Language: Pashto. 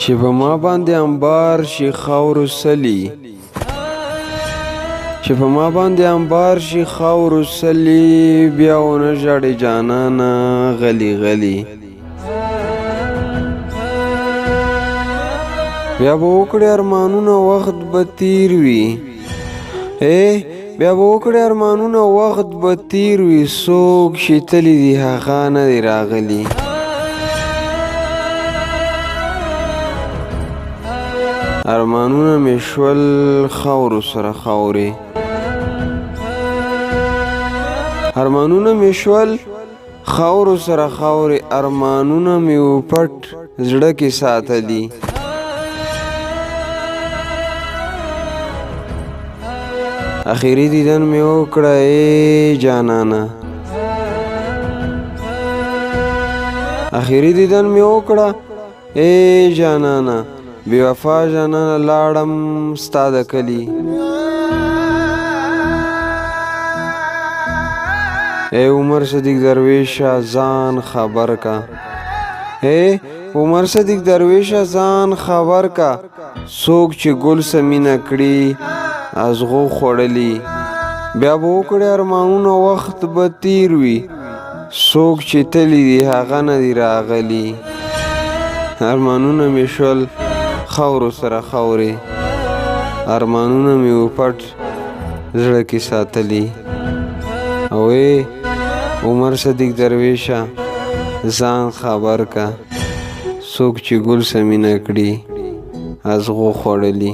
چې په ما باندې انبار شي خاورو سلي چې په ما باندې انبار شي خاورو سلي بیا ونه ژاړې جانانه غلي غلي بیا به وکړې ارمانونه وخت به تیر وي بیا به وکړې ارمانونه وخت به تیر وي څوک چې تلي دي هغه نه دی راغلي ارمانونه مې شول خاورو سره خاورې ارمانونه مې شول خاورو سره خاورې ارمانونه مې وپټ زړه کې ساتلي اخیری دیدن مې وکړه ای جانانه اخیری دیدن مې وکړه ای جانانه بی وفا جانانه لاړم ستا د کلي ای عمر صدیق درویشه ځان خبر کا عمر صدیق درویشه ځان خبر کا څوک چې ګل سمینه کړي ازغو خوړلی بیا به وکړې ارمانونه وخت به تیر وي څوک چې تلي دي هغه نه دي راغلي ارمانونه مې شول خاورو سره خاورې ارمانونه مې وپټ زړه کې ساتلي او عمر صدیق درویشه ځان خبر کا څوک چې ګل سمینه کړي ازغو خوړلی